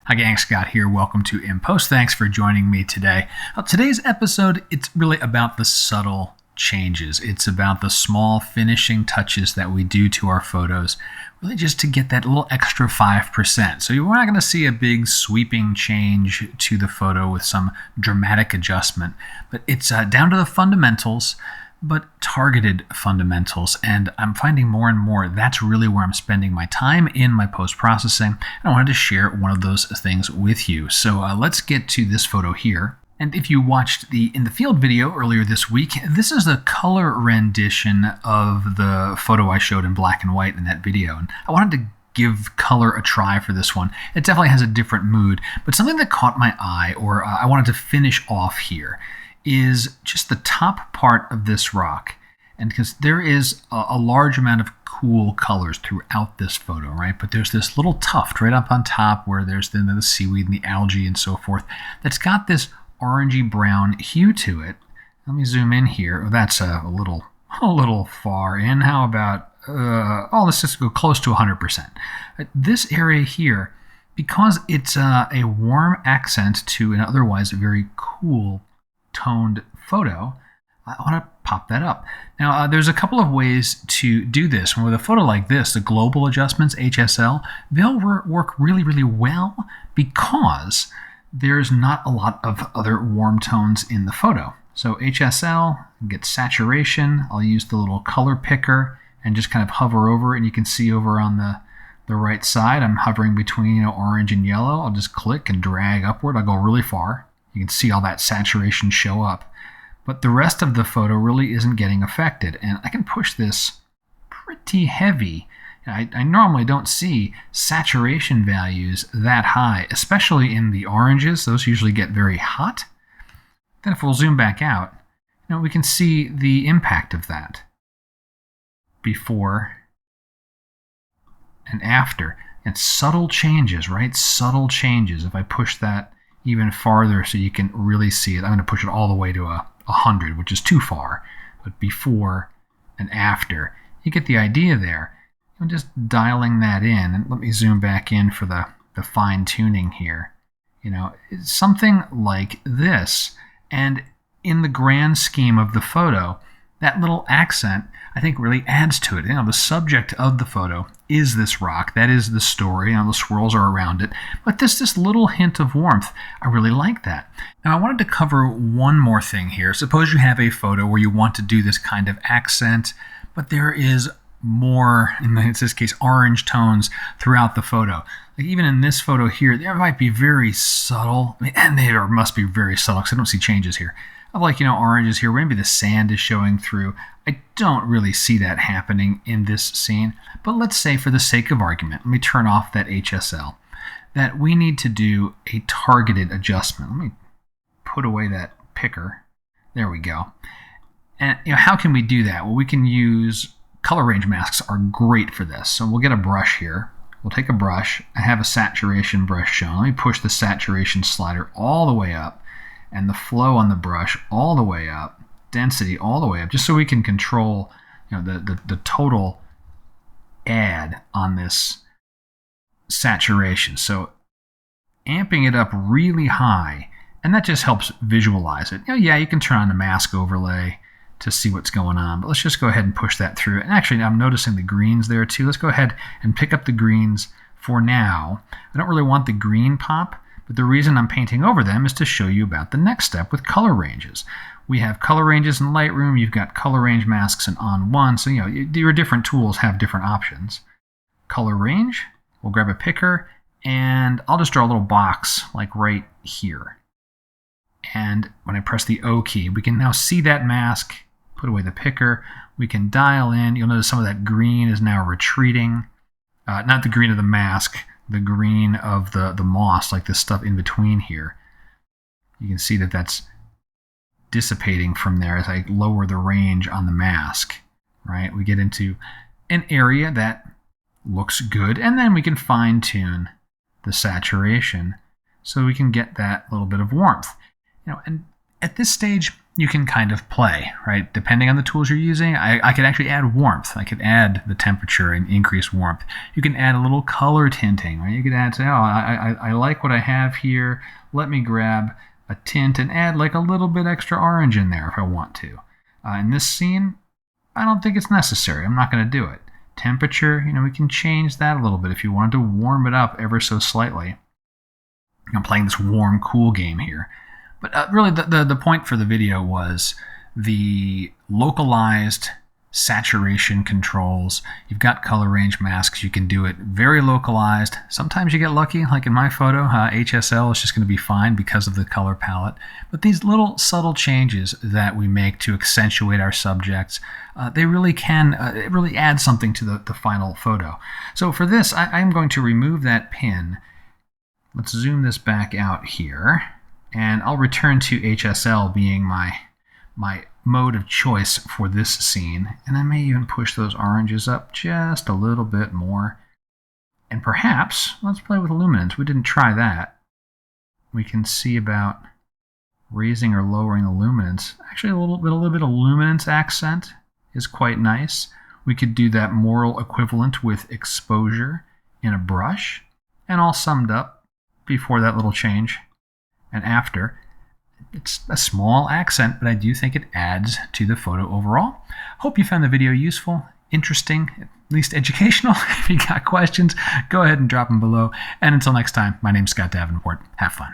Hi gang, Scott here. Welcome to In Post. Thanks for joining me today. Today's episode, it's really about the subtle changes. It's about the small finishing touches that we do to our photos, really just to get that little extra 5%. So we're not going to see a big sweeping change to the photo with some dramatic adjustment, but it's down to the fundamentals, but targeted fundamentals. And I'm finding more and more that's really where I'm spending my time in my post-processing. I wanted to share one of those things with you. So let's get to this photo here. And if you watched the In the Field video earlier this week, this is the color rendition of the photo I showed in black and white in that video. And I wanted to give color a try for this one. It definitely has a different mood, but something that caught my eye, or I wanted to finish off here, is just the top part of this rock. And because there is a large amount of cool colors throughout this photo, right? But there's this little tuft right up on top where there's the seaweed and the algae and so forth that's got this orangey brown hue to it. Let me zoom in here. Oh, that's a little far in. How about, let's just go close to 100%. This area here, because it's a warm accent to an otherwise very cool toned photo, I want to pop that up. Now, there's a couple of ways to do this. And with a photo like this, the global adjustments, HSL, they'll work really, really well because there's not a lot of other warm tones in the photo. So HSL, get saturation. I'll use the little color picker and just kind of hover over it. And you can see over on the right side, I'm hovering between orange and yellow. I'll just click and drag upward. I'll go really far. You can see all that saturation show up. But the rest of the photo really isn't getting affected. And I can push this pretty heavy. I normally don't see saturation values that high, especially in the oranges. Those usually get very hot. Then if we'll zoom back out, we can see the impact of that before and after. And subtle changes, right? Subtle changes. If I push that even farther so you can really see it, I'm going to push it all the way to 100, which is too far. But before and after, you get the idea there. I'm just dialing that in, and let me zoom back in for the fine tuning here. It's something like this. And in the grand scheme of the photo, that little accent, I think, really adds to it. The subject of the photo is this rock. That is the story. The swirls are around it. But this little hint of warmth, I really like that. Now, I wanted to cover one more thing here. Suppose you have a photo where you want to do this kind of accent, but there is more, in this case, orange tones throughout the photo. Like even in this photo here, there might be very subtle, and there must be very subtle because I don't see changes here. Of oranges here, maybe the sand is showing through. I don't really see that happening in this scene, but let's say for the sake of argument, let me turn off that HSL, that we need to do a targeted adjustment. Let me put away that picker. There we go. And how can we do that? Well, we can use color range masks are great for this. So we'll get a brush here. We'll take a brush. I have a saturation brush shown. Let me push the saturation slider all the way up and the flow on the brush all the way up, density all the way up, just so we can control the total add on this saturation. So amping it up really high, and that just helps visualize it. You can turn on the mask overlay to see what's going on, but let's just go ahead and push that through. And actually, I'm noticing the greens there too. Let's go ahead and pick up the greens for now. I don't really want the green pop, but the reason I'm painting over them is to show you about the next step with color ranges. We have color ranges in Lightroom. You've got color range masks and on one. So, your different tools have different options. Color range, we'll grab a picker, and I'll just draw a little box like right here. And when I press the O key, we can now see that mask. Put away the picker. We can dial in. You'll notice some of that green is now retreating. Not the green of the mask, the green of the moss, like this stuff in between here. You can see that that's dissipating from there as I lower the range on the mask, right? We get into an area that looks good, and then we can fine tune the saturation so we can get that little bit of warmth. And At this stage, you can kind of play, right? Depending on the tools you're using, I could actually add warmth. I could add the temperature and increase warmth. You can add a little color tinting, right? You could add, say, oh, I like what I have here. Let me grab a tint and add like a little bit extra orange in there if I want to. In this scene, I don't think it's necessary. I'm not going to do it. Temperature, we can change that a little bit if you wanted to warm it up ever so slightly. I'm playing this warm, cool game here. But really, the point for the video was the localized saturation controls. You've got color range masks. You can do it very localized. Sometimes you get lucky, like in my photo. HSL is just going to be fine because of the color palette. But these little subtle changes that we make to accentuate our subjects, they really can it really add something to the final photo. So for this, I'm going to remove that pin. Let's zoom this back out here. And I'll return to HSL being my mode of choice for this scene. And I may even push those oranges up just a little bit more. And perhaps, let's play with luminance. We didn't try that. We can see about raising or lowering the luminance. Actually, a little bit of luminance accent is quite nice. We could do that moral equivalent with exposure in a brush. And all summed up before that little change. And after. It's a small accent, but I do think it adds to the photo overall. Hope you found the video useful, interesting, at least educational. If you got questions, go ahead and drop them below. And until next time, my name's Scott Davenport. Have fun.